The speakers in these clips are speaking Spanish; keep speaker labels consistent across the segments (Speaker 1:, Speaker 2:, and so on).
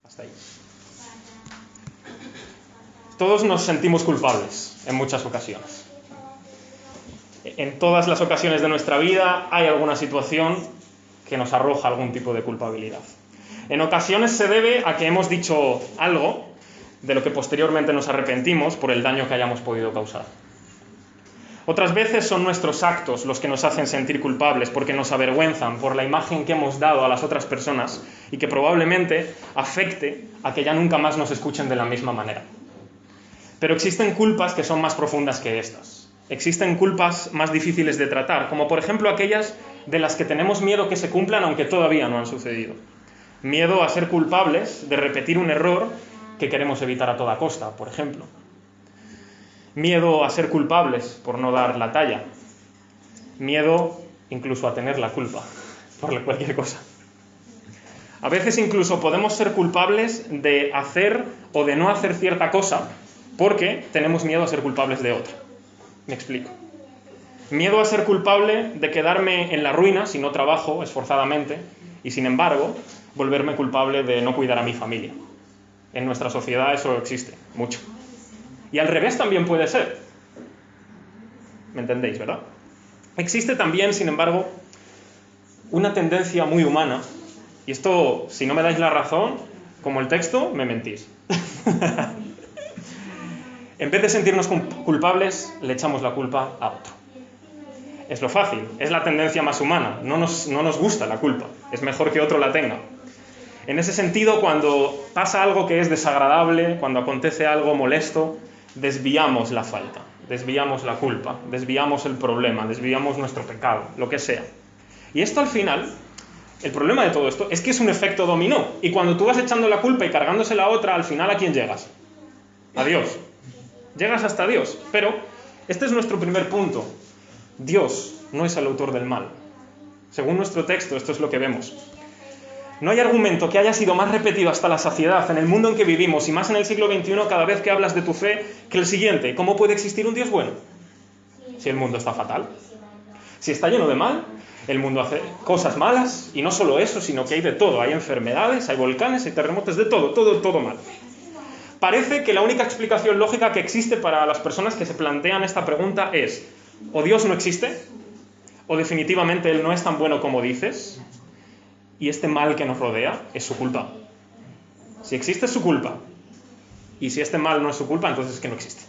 Speaker 1: Hasta ahí. Todos nos sentimos culpables en muchas ocasiones. En todas las ocasiones de nuestra vida hay alguna situación que nos arroja algún tipo de culpabilidad. En ocasiones se debe a que hemos dicho algo de lo que posteriormente nos arrepentimos por el daño que hayamos podido causar. Otras veces son nuestros actos los que nos hacen sentir culpables porque nos avergüenzan por la imagen que hemos dado a las otras personas y que probablemente afecte a que ya nunca más nos escuchen de la misma manera. Pero existen culpas que son más profundas que estas. Existen culpas más difíciles de tratar, como por ejemplo aquellas de las que tenemos miedo que se cumplan aunque todavía no han sucedido. Miedo a ser culpables de repetir un error que queremos evitar a toda costa, por ejemplo. Miedo a ser culpables por no dar la talla. Miedo incluso a tener la culpa por cualquier cosa. A veces incluso podemos ser culpables de hacer o de no hacer cierta cosa porque tenemos miedo a ser culpables de otra. Me explico. Miedo a ser culpable de quedarme en la ruina si no trabajo esforzadamente y, sin embargo, volverme culpable de no cuidar a mi familia. En nuestra sociedad eso existe mucho. Y al revés también puede ser. ¿Me entendéis, verdad? Existe también, sin embargo, una tendencia muy humana, y esto, si no me dais la razón, como el texto, me mentís. En vez de sentirnos culpables, le echamos la culpa a otro. Es lo fácil, es la tendencia más humana. No nos gusta la culpa, es mejor que otro la tenga. En ese sentido, cuando pasa algo que es desagradable, cuando acontece algo molesto, desviamos la falta, desviamos la culpa, desviamos el problema, desviamos nuestro pecado, lo que sea. Y esto al final, el problema de todo esto es que es un efecto dominó. Y cuando tú vas echando la culpa y cargándosela a otra, al final ¿a quién llegas? A Dios. Llegas hasta Dios. Pero este es nuestro primer punto. Dios no es el autor del mal. Según nuestro texto, esto es lo que vemos. No hay argumento que haya sido más repetido hasta la saciedad en el mundo en que vivimos, y más en el siglo XXI, cada vez que hablas de tu fe, que el siguiente: ¿cómo puede existir un Dios bueno? Si el mundo está fatal. Si está lleno de mal, el mundo hace cosas malas, y no solo eso, sino que hay de todo. Hay enfermedades, hay volcanes, hay terremotos, de todo, todo mal. Parece que la única explicación lógica que existe para las personas que se plantean esta pregunta es: o Dios no existe, o definitivamente Él no es tan bueno como dices, y este mal que nos rodea es su culpa. Si existe es su culpa, y si este mal no es su culpa, entonces es que no existe.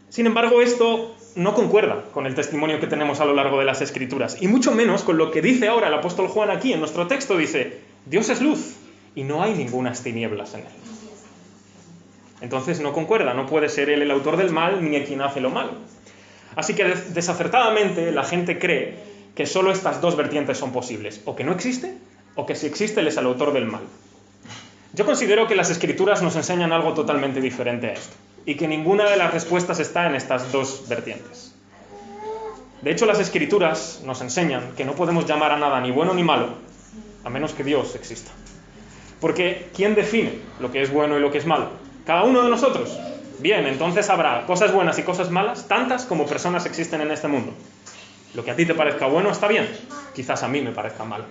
Speaker 1: Sin embargo, esto no concuerda con el testimonio que tenemos a lo largo de las Escrituras, y mucho menos con lo que dice ahora el apóstol Juan aquí en nuestro texto. Dice: Dios es luz, y no hay ningunas tinieblas en Él. Entonces no concuerda, no puede ser Él el autor del mal, ni quien hace lo malo. Así que desacertadamente la gente cree que solo estas dos vertientes son posibles: o que no existe, o que si existe Él es el autor del mal. Yo considero que las Escrituras nos enseñan algo totalmente diferente a esto, y que ninguna de las respuestas está en estas dos vertientes. De hecho, las Escrituras nos enseñan que no podemos llamar a nada ni bueno ni malo, a menos que Dios exista. Porque ¿quién define lo que es bueno y lo que es malo? ¿Cada uno de nosotros? Bien, entonces habrá cosas buenas y cosas malas, tantas como personas existen en este mundo. Lo que a ti te parezca bueno está bien, quizás a mí me parezca malo.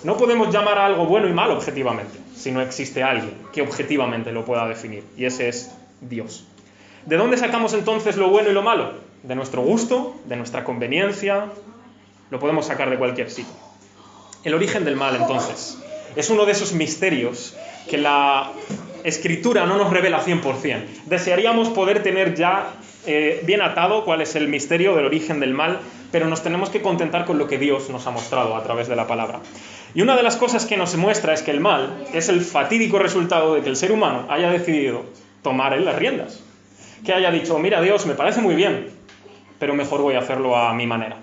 Speaker 1: No podemos llamar a algo bueno y malo objetivamente, si no existe alguien que objetivamente lo pueda definir, y ese es Dios. ¿De dónde sacamos entonces lo bueno y lo malo? De nuestro gusto, de nuestra conveniencia. Lo podemos sacar de cualquier sitio. El origen del mal, entonces, es uno de esos misterios que la Escritura no nos revela 100%. Desearíamos poder tener ya bien atado cuál es el misterio del origen del mal, pero nos tenemos que contentar con lo que Dios nos ha mostrado a través de la palabra. Y una de las cosas que nos muestra es que el mal es el fatídico resultado de que el ser humano haya decidido tomar él las riendas. Que haya dicho: mira, Dios, me parece muy bien, pero mejor voy a hacerlo a mi manera.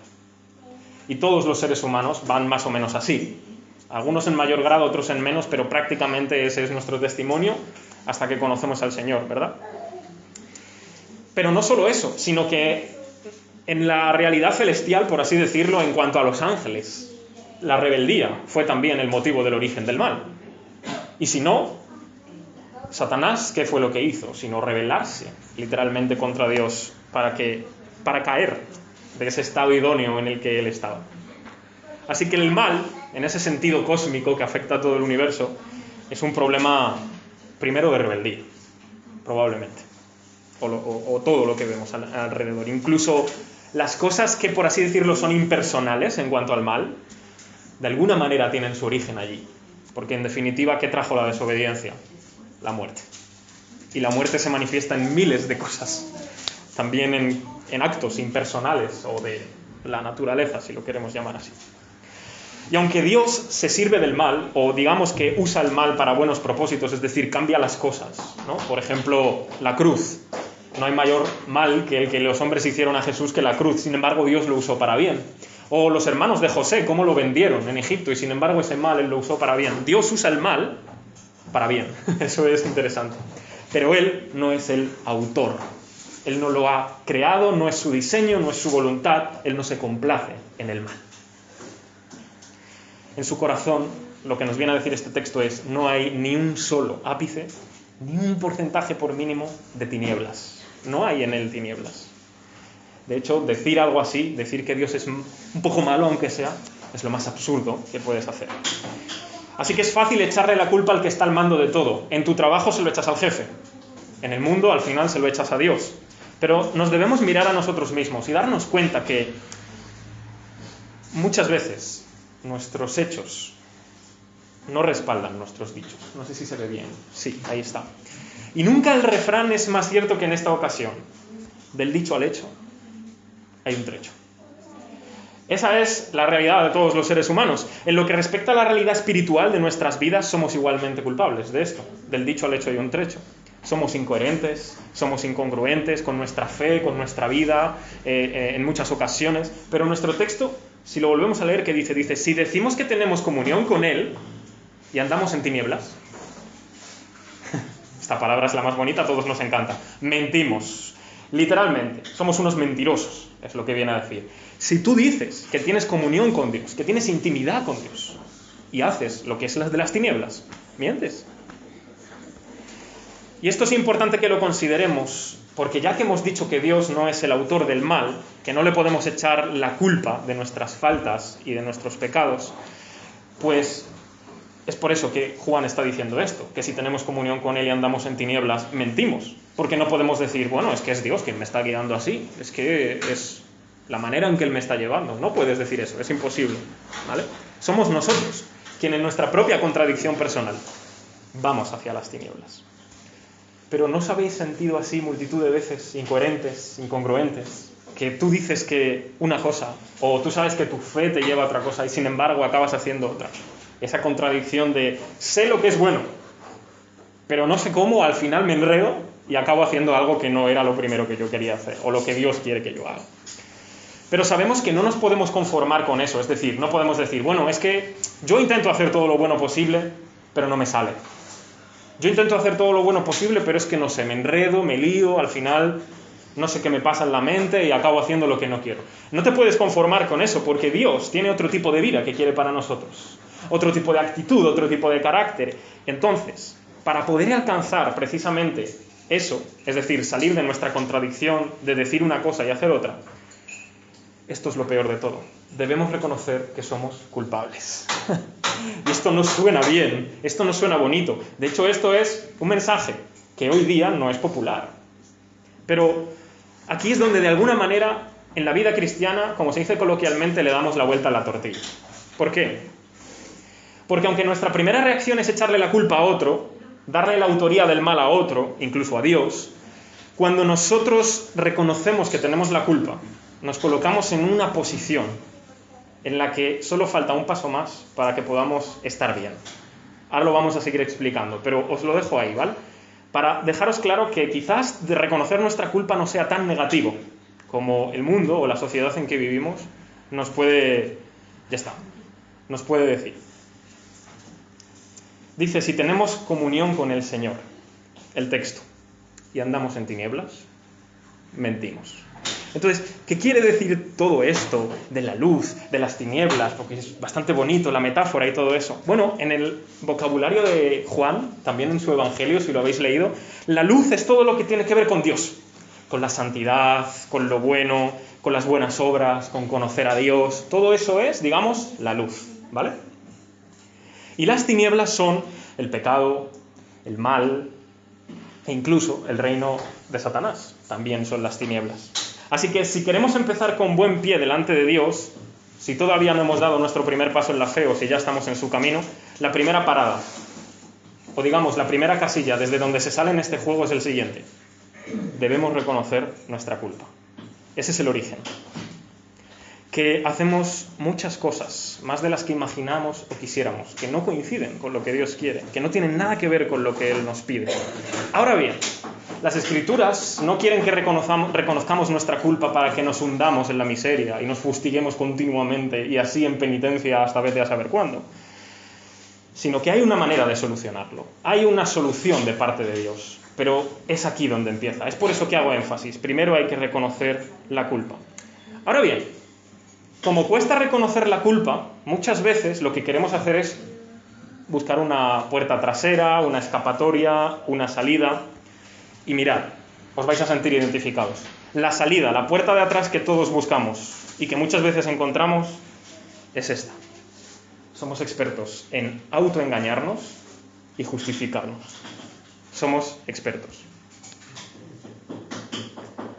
Speaker 1: Y todos los seres humanos van más o menos así. Algunos en mayor grado, otros en menos, pero prácticamente ese es nuestro testimonio hasta que conocemos al Señor, ¿verdad? Pero no solo eso, sino que en la realidad celestial, por así decirlo, en cuanto a los ángeles, la rebeldía fue también el motivo del origen del mal. Y si no, Satanás, ¿qué fue lo que hizo? Sino rebelarse literalmente contra Dios para caer de ese estado idóneo en el que él estaba. Así que el mal en ese sentido cósmico que afecta a todo el universo, es un problema primero de rebeldía, probablemente, o todo lo que vemos alrededor. Incluso las cosas que, por así decirlo, son impersonales en cuanto al mal, de alguna manera tienen su origen allí. Porque, en definitiva, ¿qué trajo la desobediencia? La muerte. Y la muerte se manifiesta en miles de cosas. También en actos impersonales o de la naturaleza, si lo queremos llamar así. Y aunque Dios se sirve del mal, o digamos que usa el mal para buenos propósitos, es decir, cambia las cosas, ¿no? Por ejemplo, la cruz. No hay mayor mal que el que los hombres hicieron a Jesús que la cruz. Sin embargo, Dios lo usó para bien. O los hermanos de José, cómo lo vendieron en Egipto, y sin embargo ese mal Él lo usó para bien. Dios usa el mal para bien. Eso es interesante. Pero Él no es el autor. Él no lo ha creado, no es su diseño, no es su voluntad. Él no se complace en el mal. En su corazón, lo que nos viene a decir este texto es: no hay ni un solo ápice, ni un porcentaje por mínimo de tinieblas. No hay en Él tinieblas. De hecho, decir algo así, decir que Dios es un poco malo, aunque sea, es lo más absurdo que puedes hacer. Así que es fácil echarle la culpa al que está al mando de todo. En tu trabajo se lo echas al jefe. En el mundo, al final, se lo echas a Dios. Pero nos debemos mirar a nosotros mismos y darnos cuenta que muchas veces nuestros hechos no respaldan nuestros dichos. No sé si se ve bien. Sí, ahí está. Y nunca el refrán es más cierto que en esta ocasión. Del dicho al hecho hay un trecho. Esa es la realidad de todos los seres humanos. En lo que respecta a la realidad espiritual de nuestras vidas, somos igualmente culpables de esto. Del dicho al hecho hay un trecho. Somos incoherentes, somos incongruentes con nuestra fe, con nuestra vida, en muchas ocasiones. Pero nuestro texto, si lo volvemos a leer, ¿qué dice? Dice: si decimos que tenemos comunión con Él y andamos en tinieblas. Esta palabra es la más bonita, a todos nos encanta. Mentimos. Literalmente, somos unos mentirosos, es lo que viene a decir. Si tú dices que tienes comunión con Dios, que tienes intimidad con Dios, y haces lo que es las de las tinieblas, mientes. Y esto es importante que lo consideremos, porque ya que hemos dicho que Dios no es el autor del mal, que no le podemos echar la culpa de nuestras faltas y de nuestros pecados, pues es por eso que Juan está diciendo esto, que si tenemos comunión con Él y andamos en tinieblas, mentimos. Porque no podemos decir, bueno, es que es Dios quien me está guiando así, es que es la manera en que Él me está llevando. No puedes decir eso, es imposible, ¿vale? Somos nosotros quienes en nuestra propia contradicción personal vamos hacia las tinieblas. Pero ¿no os habéis sentido así multitud de veces incoherentes, incongruentes? Que tú dices que una cosa, o tú sabes que tu fe te lleva a otra cosa y sin embargo acabas haciendo otra. Esa contradicción de sé lo que es bueno, pero no sé cómo, al final me enredo y acabo haciendo algo que no era lo primero que yo quería hacer, o lo que Dios quiere que yo haga. Pero sabemos que no nos podemos conformar con eso, es decir, no podemos decir, bueno, es que yo intento hacer todo lo bueno posible, pero no me sale. Yo intento hacer todo lo bueno posible, pero es que no sé, me enredo, me lío, al final no sé qué me pasa en la mente y acabo haciendo lo que no quiero. No te puedes conformar con eso, porque Dios tiene otro tipo de vida que quiere para nosotros. Otro tipo de actitud, otro tipo de carácter. Entonces, para poder alcanzar precisamente eso, es decir, salir de nuestra contradicción de decir una cosa y hacer otra, esto es lo peor de todo. Debemos reconocer que somos culpables. Y esto no suena bien, esto no suena bonito. De hecho, esto es un mensaje que hoy día no es popular. Pero aquí es donde de alguna manera en la vida cristiana, como se dice coloquialmente, le damos la vuelta a la tortilla. ¿Por qué? Porque aunque nuestra primera reacción es echarle la culpa a otro, darle la autoría del mal a otro, incluso a Dios, cuando nosotros reconocemos que tenemos la culpa, nos colocamos en una posición en la que solo falta un paso más para que podamos estar bien. Ahora lo vamos a seguir explicando, pero os lo dejo ahí, ¿vale? Para dejaros claro que quizás de reconocer nuestra culpa no sea tan negativo como el mundo o la sociedad en que vivimos nos puede decir. Dice, si tenemos comunión con el Señor, el texto, y andamos en tinieblas, mentimos. Entonces, ¿qué quiere decir todo esto de la luz, de las tinieblas? Porque es bastante bonito la metáfora y todo eso. Bueno, en el vocabulario de Juan, también en su Evangelio, si lo habéis leído, la luz es todo lo que tiene que ver con Dios, con la santidad, con lo bueno, con las buenas obras, con conocer a Dios. Todo eso es, digamos, la luz, ¿vale? Y las tinieblas son el pecado, el mal e incluso el reino de Satanás. También son las tinieblas. Así que si queremos empezar con buen pie delante de Dios, si todavía no hemos dado nuestro primer paso en la fe o si ya estamos en su camino, la primera parada, o digamos la primera casilla desde donde se sale en este juego es el siguiente. Debemos reconocer nuestra culpa. Ese es el origen. Que hacemos muchas cosas, más de las que imaginamos o quisiéramos, que no coinciden con lo que Dios quiere, que no tienen nada que ver con lo que Él nos pide. Ahora bien, las Escrituras no quieren que reconozcamos nuestra culpa para que nos hundamos en la miseria y nos fustiguemos continuamente y así en penitencia hasta vete a saber cuándo, sino que hay una manera de solucionarlo. Hay una solución de parte de Dios, pero es aquí donde empieza. Es por eso que hago énfasis. Primero hay que reconocer la culpa. Ahora bien, como cuesta reconocer la culpa, muchas veces lo que queremos hacer es buscar una puerta trasera, una escapatoria, una salida. Y mirad, os vais a sentir identificados. La salida, la puerta de atrás que todos buscamos y que muchas veces encontramos es esta. Somos expertos en autoengañarnos y justificarnos. Somos expertos.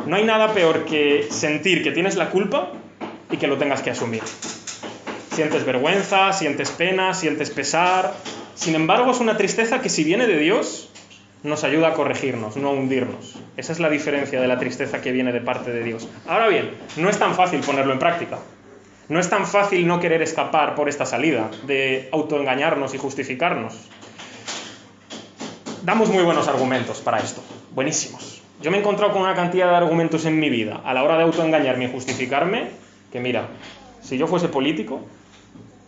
Speaker 1: No hay nada peor que sentir que tienes la culpa y que lo tengas que asumir. Sientes vergüenza, sientes pena, sientes pesar. Sin embargo, es una tristeza que si viene de Dios, nos ayuda a corregirnos, no a hundirnos. Esa es la diferencia de la tristeza que viene de parte de Dios. Ahora bien, no es tan fácil ponerlo en práctica. No es tan fácil no querer escapar por esta salida de autoengañarnos y justificarnos. Damos muy buenos argumentos para esto, buenísimos. Yo me he encontrado con una cantidad de argumentos en mi vida a la hora de autoengañarme y justificarme, que mira, si yo fuese político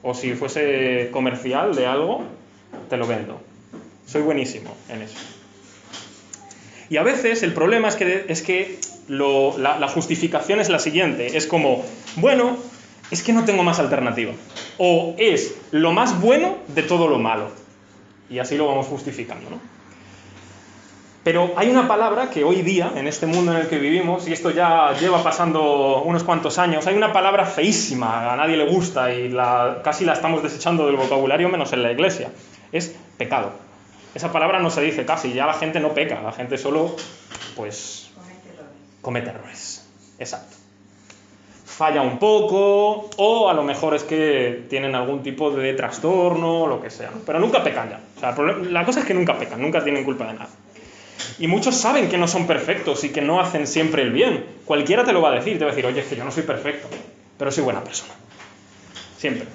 Speaker 1: o si fuese comercial de algo, te lo vendo. Soy buenísimo en eso. Y a veces el problema es que la justificación es la siguiente. Es como, bueno, es que no tengo más alternativa. O es lo más bueno de todo lo malo. Y así lo vamos justificando, ¿no? Pero hay una palabra que hoy día, en este mundo en el que vivimos, y esto ya lleva pasando unos cuantos años, hay una palabra feísima, a nadie le gusta y casi la estamos desechando del vocabulario menos en la iglesia. Es pecado. Esa palabra no se dice casi, ya la gente no peca, la gente solo, pues, comete errores. Exacto. Falla un poco, o a lo mejor es que tienen algún tipo de trastorno, o lo que sea. Pero nunca pecan ya. O sea, la cosa es que nunca pecan, nunca tienen culpa de nada. Y muchos saben que no son perfectos y que no hacen siempre el bien. Cualquiera te lo va a decir, te va a decir, oye, es que yo no soy perfecto, pero soy buena persona. Siempre.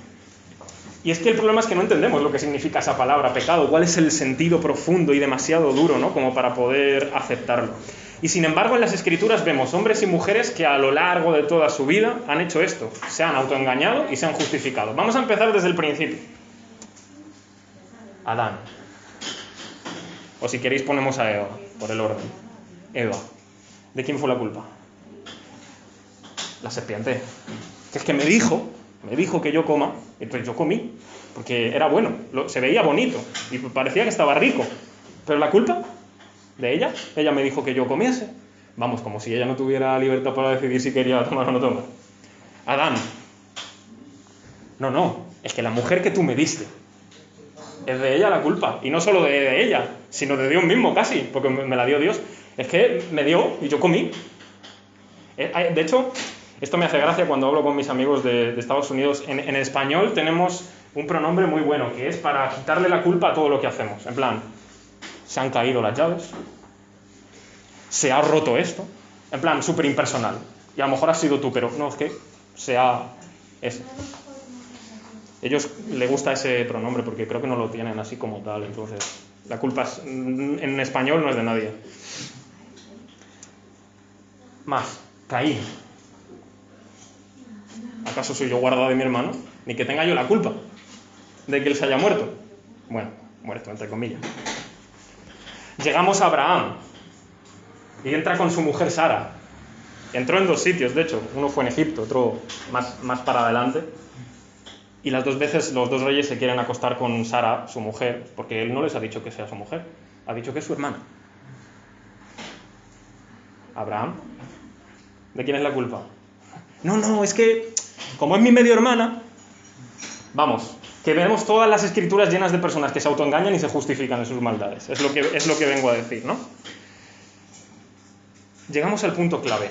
Speaker 1: Y es que el problema es que no entendemos lo que significa esa palabra, pecado, cuál es el sentido profundo y demasiado duro, ¿no?, como para poder aceptarlo. Y sin embargo, en las Escrituras vemos hombres y mujeres que a lo largo de toda su vida han hecho esto, se han autoengañado y se han justificado. Vamos a empezar desde el principio. Adán. O si queréis ponemos a Eva, por el orden. Eva. ¿De quién fue la culpa? La serpiente. Que es que me dijo que yo coma, entonces yo comí, porque era bueno, se veía bonito y parecía que estaba rico. Pero la culpa de ella me dijo que yo comiese. Vamos, como si ella no tuviera libertad para decidir si quería tomar o no tomar. Adán. No, es que la mujer que tú me diste, es de ella la culpa, y no solo de ella, sino de Dios mismo casi, porque me la dio Dios. Es que me dio y yo comí. De hecho, esto me hace gracia cuando hablo con mis amigos de Estados Unidos. En español tenemos un pronombre muy bueno, que es para quitarle la culpa a todo lo que hacemos. En plan, se han caído las llaves, se ha roto esto, en plan, súper impersonal. Y a lo mejor has sido tú, pero no, es que ese. Ellos les gusta ese pronombre porque creo que no lo tienen así como tal, entonces la culpa en español no es de nadie. Más, Caín. ¿Acaso soy yo guardado de mi hermano? Ni que tenga yo la culpa de que él se haya muerto. Bueno, muerto, entre comillas. Llegamos a Abraham y entra con su mujer Sara. Entró en 2 sitios, de hecho. Uno fue en Egipto, otro más para adelante. Y las 2 veces los 2 reyes se quieren acostar con Sara, su mujer, porque él no les ha dicho que sea su mujer, ha dicho que es su hermana. Abraham, ¿de quién es la culpa? No, es que como es mi medio hermana, vamos, que vemos todas las escrituras llenas de personas que se autoengañan y se justifican en sus maldades. Es lo que vengo a decir, ¿no? Llegamos al punto clave.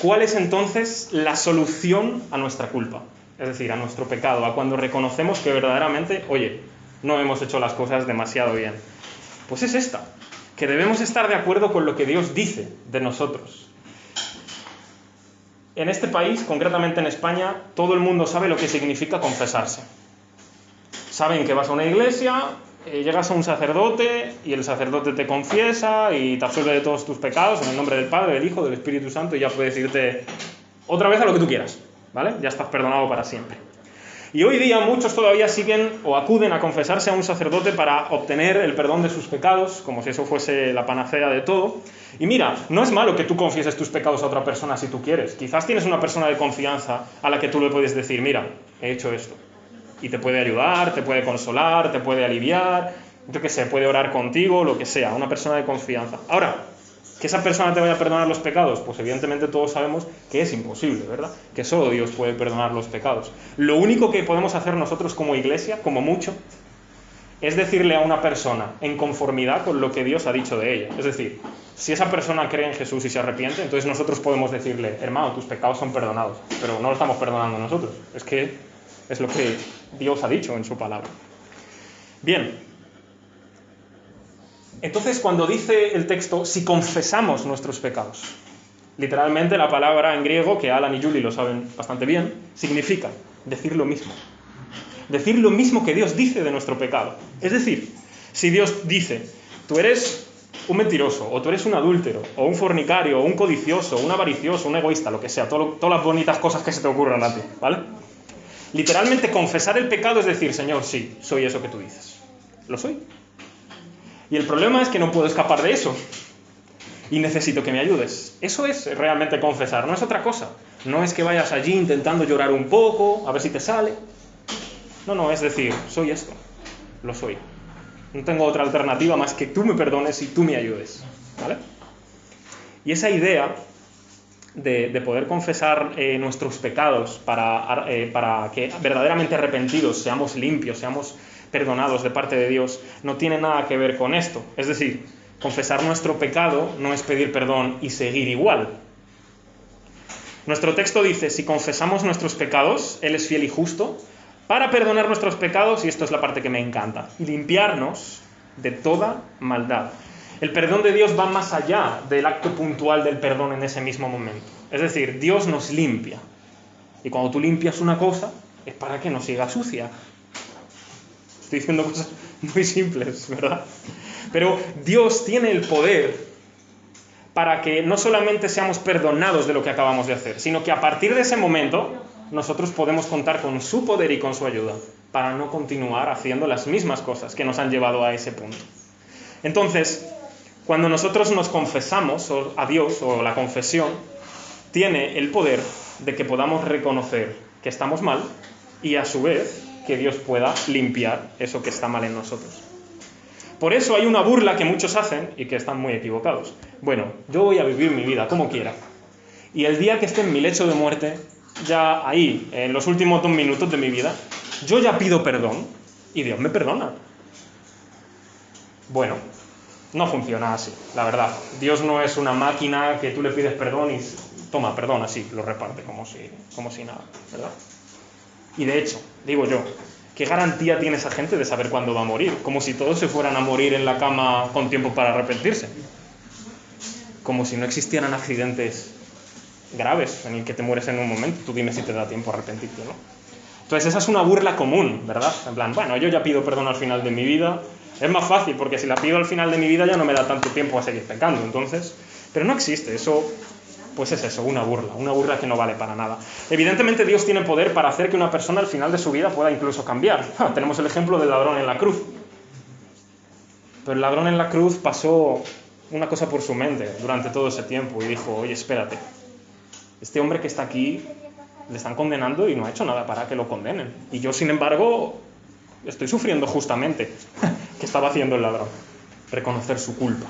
Speaker 1: ¿Cuál es entonces la solución a nuestra culpa? Es decir, a nuestro pecado, a cuando reconocemos que verdaderamente, oye, no hemos hecho las cosas demasiado bien. Pues es esta, que debemos estar de acuerdo con lo que Dios dice de nosotros. En este país, concretamente en España, todo el mundo sabe lo que significa confesarse. Saben que vas a una iglesia, llegas a un sacerdote y el sacerdote te confiesa y te absuelve de todos tus pecados en el nombre del Padre, del Hijo, del Espíritu Santo, y ya puedes irte otra vez a lo que tú quieras, ¿vale? Ya estás perdonado para siempre. Y hoy día muchos todavía siguen o acuden a confesarse a un sacerdote para obtener el perdón de sus pecados, como si eso fuese la panacea de todo. Y mira, no es malo que tú confieses tus pecados a otra persona si tú quieres. Quizás tienes una persona de confianza a la que tú le puedes decir, mira, he hecho esto. Y te puede ayudar, te puede consolar, te puede aliviar, yo qué sé, puede orar contigo, lo que sea, una persona de confianza. Ahora, ¿que esa persona te vaya a perdonar los pecados? Pues evidentemente todos sabemos que es imposible, ¿verdad? Que solo Dios puede perdonar los pecados. Lo único que podemos hacer nosotros como iglesia, como mucho, es decirle a una persona en conformidad con lo que Dios ha dicho de ella. Es decir, si esa persona cree en Jesús y se arrepiente, entonces nosotros podemos decirle, hermano, tus pecados son perdonados, pero no lo estamos perdonando nosotros. Es que es lo que Dios ha dicho en su palabra. Bien. Entonces, cuando dice el texto, si confesamos nuestros pecados, literalmente la palabra en griego, que Alan y Julie lo saben bastante bien, significa decir lo mismo. Decir lo mismo que Dios dice de nuestro pecado. Es decir, si Dios dice, tú eres un mentiroso, o tú eres un adúltero, o un fornicario, o un codicioso, un avaricioso, un egoísta, lo que sea, todas las bonitas cosas que se te ocurran a ti, ¿vale? Literalmente confesar el pecado es decir, Señor, sí, soy eso que tú dices. Lo soy. Y el problema es que no puedo escapar de eso. Y necesito que me ayudes. Eso es realmente confesar, no es otra cosa. No es que vayas allí intentando llorar un poco, a ver si te sale. No, es decir, soy esto. Lo soy. No tengo otra alternativa más que tú me perdones y tú me ayudes. ¿Vale? Y esa idea de poder confesar nuestros pecados para que verdaderamente arrepentidos seamos limpios, seamos perdonados de parte de Dios, no tiene nada que ver con esto. Es decir, confesar nuestro pecado no es pedir perdón y seguir igual. Nuestro texto dice, si confesamos nuestros pecados, Él es fiel y justo para perdonar nuestros pecados, y esto es la parte que me encanta, y limpiarnos de toda maldad. El perdón de Dios va más allá del acto puntual del perdón en ese mismo momento. Es decir, Dios nos limpia. Y cuando tú limpias una cosa, es para que no siga sucia. Estoy diciendo cosas muy simples, ¿verdad? Pero Dios tiene el poder para que no solamente seamos perdonados de lo que acabamos de hacer, sino que a partir de ese momento nosotros podemos contar con su poder y con su ayuda para no continuar haciendo las mismas cosas que nos han llevado a ese punto. Entonces, cuando nosotros nos confesamos a Dios, o la confesión, tiene el poder de que podamos reconocer que estamos mal y a su vez que Dios pueda limpiar eso que está mal en nosotros. Por eso hay una burla que muchos hacen y que están muy equivocados. Bueno, yo voy a vivir mi vida como quiera y el día que esté en mi lecho de muerte, ya ahí, en los últimos 2 minutos de mi vida, yo ya pido perdón y Dios me perdona. Bueno, no funciona así, la verdad. Dios no es una máquina que tú le pides perdón y toma, perdón, así, lo reparte como si nada, ¿verdad? Y de hecho, digo yo, ¿qué garantía tiene esa gente de saber cuándo va a morir? Como si todos se fueran a morir en la cama con tiempo para arrepentirse. Como si no existieran accidentes graves en el que te mueres en un momento. Tú dime si te da tiempo a arrepentirte, ¿no? Entonces esa es una burla común, ¿verdad? En plan, bueno, yo ya pido perdón al final de mi vida. Es más fácil, porque si la pido al final de mi vida ya no me da tanto tiempo a seguir pecando. Entonces, pero no existe eso. Pues es eso, una burla que no vale para nada. Evidentemente Dios tiene poder para hacer que una persona al final de su vida pueda incluso cambiar. Tenemos el ejemplo del ladrón en la cruz. Pero el ladrón en la cruz pasó una cosa por su mente durante todo ese tiempo y dijo, oye, espérate, este hombre que está aquí le están condenando y no ha hecho nada para que lo condenen. Y yo, sin embargo, estoy sufriendo justamente. ¿Qué estaba haciendo el ladrón? Reconocer su culpa.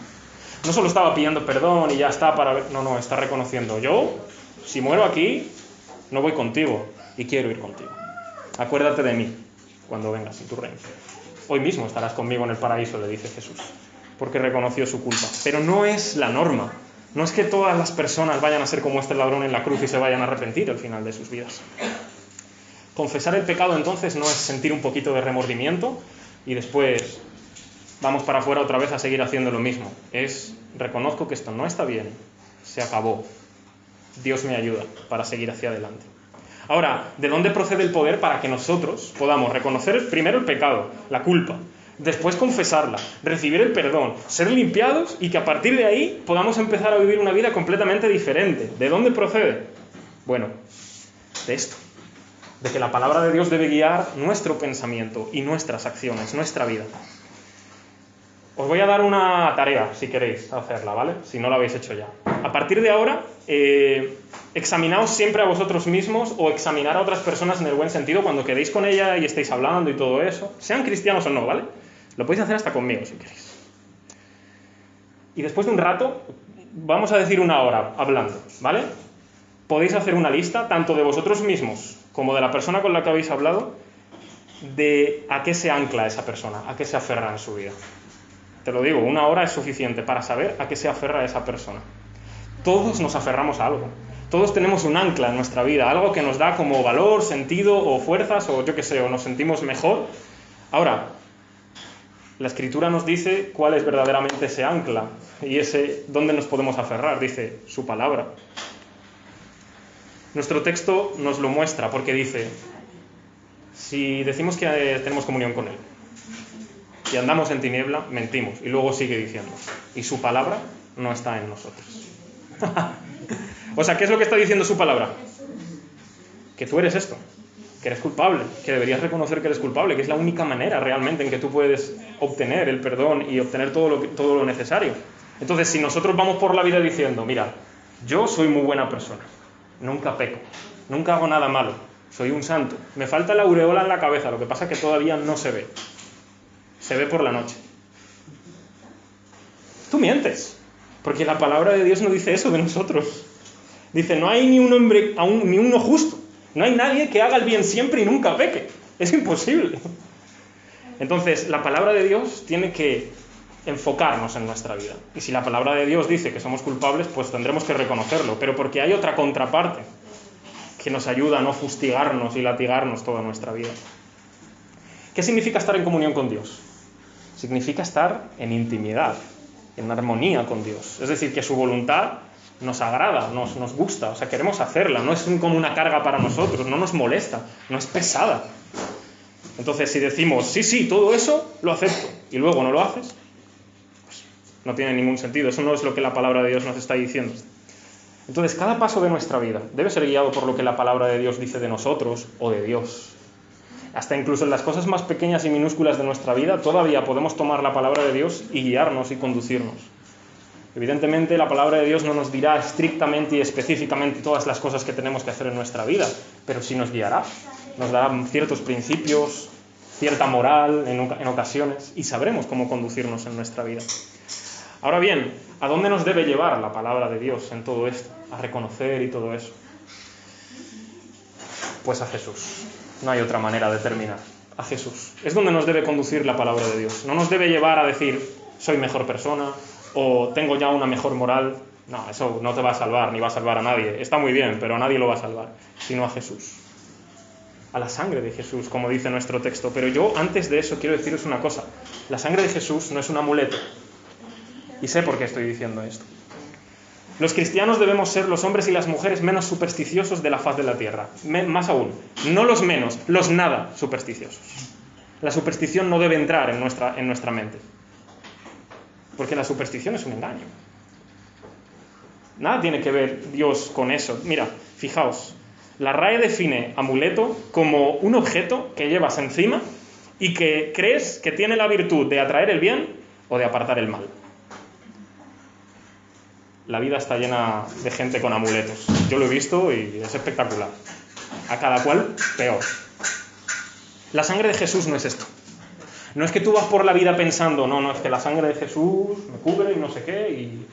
Speaker 1: No solo estaba pidiendo perdón y ya está para ver... No, está reconociendo. Yo, si muero aquí, no voy contigo y quiero ir contigo. Acuérdate de mí. cuando vengas en tu reino. Hoy mismo estarás conmigo en el paraíso, le dice Jesús, porque reconoció su culpa. Pero no es la norma. No es que todas las personas vayan a ser como este ladrón en la cruz y se vayan a arrepentir al final de sus vidas. Confesar el pecado entonces no es sentir un poquito de remordimiento y después vamos para afuera otra vez a seguir haciendo lo mismo. Es, reconozco que esto no está bien, se acabó. Dios me ayuda para seguir hacia adelante. Ahora, ¿de dónde procede el poder para que nosotros podamos reconocer primero el pecado, la culpa, después confesarla, recibir el perdón, ser limpiados y que a partir de ahí podamos empezar a vivir una vida completamente diferente? ¿De dónde procede? Bueno, de esto, de que la palabra de Dios debe guiar nuestro pensamiento y nuestras acciones, nuestra vida. Os voy a dar una tarea, si queréis hacerla, ¿vale? Si no la habéis hecho ya. A partir de ahora, examinaos siempre a vosotros mismos o examinar a otras personas en el buen sentido cuando quedéis con ella y estéis hablando y todo eso. Sean cristianos o no, ¿vale? Lo podéis hacer hasta conmigo, si queréis. Y después de un rato, vamos a decir una hora hablando, ¿vale? Podéis hacer una lista, tanto de vosotros mismos como de la persona con la que habéis hablado, de a qué se ancla esa persona, a qué se aferra en su vida. Te lo digo, una hora es suficiente para saber a qué se aferra esa persona. Todos nos aferramos a algo. Todos tenemos un ancla en nuestra vida, algo que nos da como valor, sentido o fuerzas o yo qué sé, o nos sentimos mejor. Ahora, la Escritura nos dice cuál es verdaderamente ese ancla y ese dónde nos podemos aferrar, dice su palabra. Nuestro texto nos lo muestra porque dice, si decimos que tenemos comunión con Él y andamos en tiniebla, mentimos. Y luego sigue diciendo, y su palabra no está en nosotros. O sea, ¿qué es lo que está diciendo su palabra? Que tú eres esto, que eres culpable, que deberías reconocer que eres culpable, que es la única manera realmente en que tú puedes obtener el perdón y obtener todo lo necesario. Entonces, si nosotros vamos por la vida diciendo, mira, yo soy muy buena persona, nunca peco, nunca hago nada malo, soy un santo, me falta la aureola en la cabeza, lo que pasa es que todavía no se ve. Se ve por la noche. Tú mientes, porque la palabra de Dios no dice eso de nosotros. Dice, no hay ni un hombre, ni uno justo. No hay nadie que haga el bien siempre y nunca peque. Es imposible. Entonces, la palabra de Dios tiene que enfocarnos en nuestra vida. Y si la palabra de Dios dice que somos culpables, pues tendremos que reconocerlo. Pero porque hay otra contraparte que nos ayuda a no fustigarnos y latigarnos toda nuestra vida. ¿Qué significa estar en comunión con Dios? Significa estar en intimidad, en armonía con Dios. Es decir, que su voluntad nos agrada, nos gusta, o sea, queremos hacerla, no es como una carga para nosotros, no nos molesta, no es pesada. Entonces, si decimos, sí, todo eso lo acepto, y luego no lo haces, pues no tiene ningún sentido, eso no es lo que la palabra de Dios nos está diciendo. Entonces, cada paso de nuestra vida debe ser guiado por lo que la palabra de Dios dice de nosotros o de Dios. Hasta incluso en las cosas más pequeñas y minúsculas de nuestra vida, todavía podemos tomar la palabra de Dios y guiarnos y conducirnos. Evidentemente, la palabra de Dios no nos dirá estrictamente y específicamente todas las cosas que tenemos que hacer en nuestra vida, pero sí nos guiará, nos dará ciertos principios, cierta moral en ocasiones, y sabremos cómo conducirnos en nuestra vida. Ahora bien, ¿a dónde nos debe llevar la palabra de Dios en todo esto? A reconocer y todo eso. Pues a Jesús. No hay otra manera de terminar. A Jesús. Es donde nos debe conducir la palabra de Dios. No nos debe llevar a decir, soy mejor persona, o tengo ya una mejor moral. No, eso no te va a salvar, ni va a salvar a nadie. Está muy bien, pero a nadie lo va a salvar, sino a Jesús. A la sangre de Jesús, como dice nuestro texto. Pero yo, antes de eso, quiero deciros una cosa. La sangre de Jesús no es un amuleto. Y sé por qué estoy diciendo esto. Los cristianos debemos ser los hombres y las mujeres menos supersticiosos de la faz de la tierra. Más aún, no los menos, los nada supersticiosos. La superstición no debe entrar en nuestra mente. Porque la superstición es un engaño. Nada tiene que ver Dios con eso. Mira, fijaos, la RAE define amuleto como un objeto que llevas encima y que crees que tiene la virtud de atraer el bien o de apartar el mal. La vida está llena de gente con amuletos. Yo lo he visto y es espectacular. A cada cual, peor. La sangre de Jesús no es esto. No es que tú vas por la vida pensando, no, es que la sangre de Jesús me cubre y no sé qué, y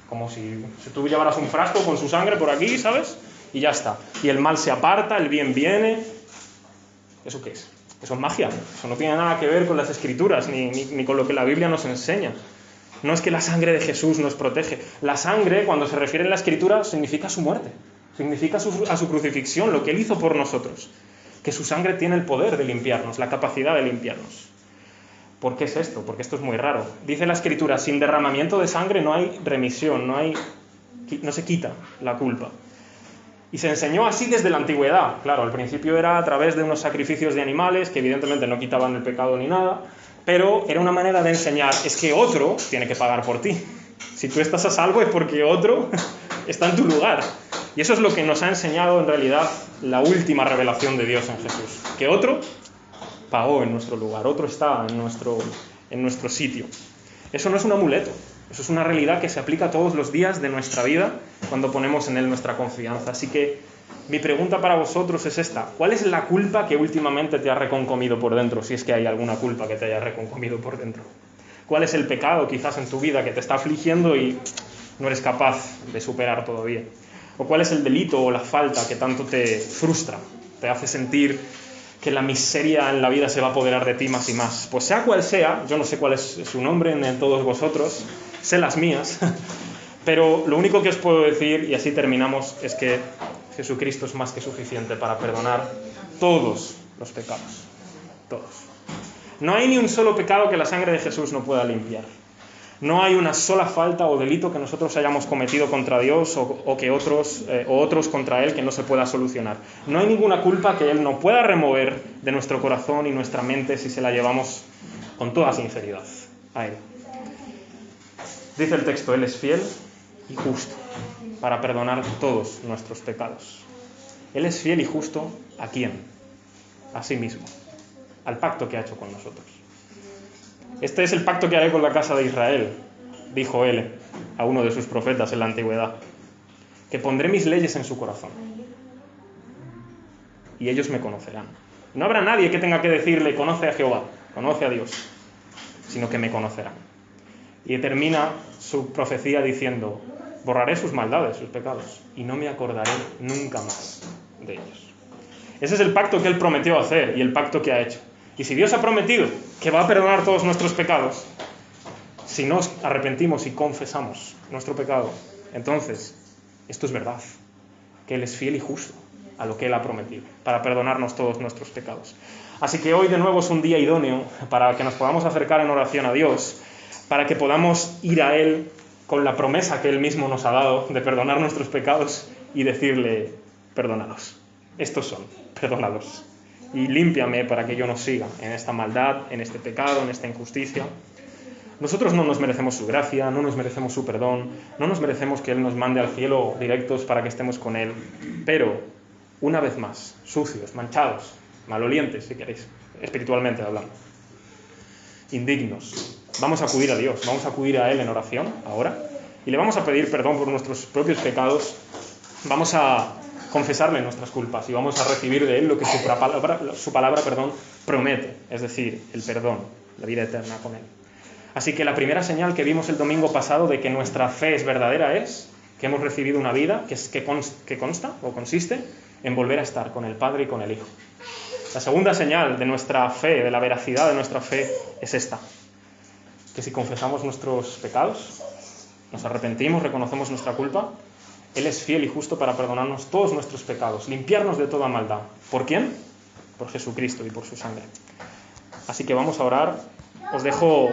Speaker 1: como si tú llevaras un frasco con su sangre por aquí, ¿sabes? Y ya está. Y el mal se aparta, el bien viene. ¿Eso qué es? Eso es magia, eso no tiene nada que ver con las Escrituras ni con lo que la Biblia nos enseña. No es que la sangre de Jesús nos protege. La sangre, cuando se refiere en la Escritura, significa su muerte, significa a su crucifixión, lo que Él hizo por nosotros. Que su sangre tiene el poder de limpiarnos, la capacidad de limpiarnos. ¿Por qué es esto? Porque esto es muy raro. Dice la Escritura, sin derramamiento de sangre no hay remisión, no se quita la culpa. Y se enseñó así desde la antigüedad. Claro, al principio era a través de unos sacrificios de animales que evidentemente no quitaban el pecado ni nada, pero era una manera de enseñar, es que otro tiene que pagar por ti. Si tú estás a salvo es porque otro está en tu lugar. Y eso es lo que nos ha enseñado en realidad la última revelación de Dios en Jesús. Que otro pagó en nuestro lugar, otro está en nuestro sitio. Eso no es un amuleto, eso es una realidad que se aplica todos los días de nuestra vida cuando ponemos en Él nuestra confianza. Así que mi pregunta para vosotros es esta: ¿cuál es la culpa que últimamente te ha reconcomido por dentro, si es que hay alguna culpa que te haya reconcomido por dentro? ¿Cuál es el pecado quizás en tu vida que te está afligiendo y no eres capaz de superar todavía? ¿O cuál es el delito o la falta que tanto te frustra, te hace sentir que la miseria en la vida se va a apoderar de ti más y más? Pues sea cual sea, yo no sé cuál es su nombre en todos vosotros, sé las mías, pero lo único que os puedo decir, y así terminamos, es que Jesucristo es más que suficiente para perdonar todos los pecados, todos. No hay ni un solo pecado que la sangre de Jesús no pueda limpiar. No hay una sola falta o delito que nosotros hayamos cometido contra Dios o que otros contra Él que no se pueda solucionar. No hay ninguna culpa que Él no pueda remover de nuestro corazón y nuestra mente si se la llevamos con toda sinceridad a Él. Dice el texto, Él es fiel y justo para perdonar todos nuestros pecados. Él es fiel y justo ¿a quién? A sí mismo, al pacto que ha hecho con nosotros. Este es el pacto que haré con la casa de Israel, dijo Él a uno de sus profetas en la antigüedad, que pondré mis leyes en su corazón y ellos me conocerán. No habrá nadie que tenga que decirle, conoce a Jehová, conoce a Dios, sino que me conocerán. Y termina su profecía diciendo, borraré sus maldades, sus pecados, y no me acordaré nunca más de ellos. Ese es el pacto que Él prometió hacer y el pacto que ha hecho. Y si Dios ha prometido que va a perdonar todos nuestros pecados, si nos arrepentimos y confesamos nuestro pecado, entonces esto es verdad, que Él es fiel y justo a lo que Él ha prometido, para perdonarnos todos nuestros pecados. Así que hoy de nuevo es un día idóneo para que nos podamos acercar en oración a Dios, para que podamos ir a Él con la promesa que Él mismo nos ha dado de perdonar nuestros pecados y decirle, perdónalos, estos son, perdónalos. Y límpiame para que yo no siga en esta maldad, en este pecado, en esta injusticia. Nosotros no nos merecemos su gracia, no nos merecemos su perdón, no nos merecemos que Él nos mande al cielo directos para que estemos con Él, pero, una vez más, sucios, manchados, malolientes, si queréis, espiritualmente hablando, indignos, vamos a acudir a Dios, vamos a acudir a Él en oración ahora, y le vamos a pedir perdón por nuestros propios pecados, vamos a confesarle nuestras culpas y vamos a recibir de Él lo que su palabra promete, es decir, el perdón, la vida eterna con Él. Así que la primera señal que vimos el domingo pasado de que nuestra fe es verdadera es que hemos recibido una vida que consta o consiste en volver a estar con el Padre y con el Hijo. La segunda señal de nuestra fe, de la veracidad de nuestra fe, es esta, que si confesamos nuestros pecados, nos arrepentimos, reconocemos nuestra culpa, Él es fiel y justo para perdonarnos todos nuestros pecados, limpiarnos de toda maldad. ¿Por quién? Por Jesucristo y por su sangre. Así que vamos a orar. Os dejo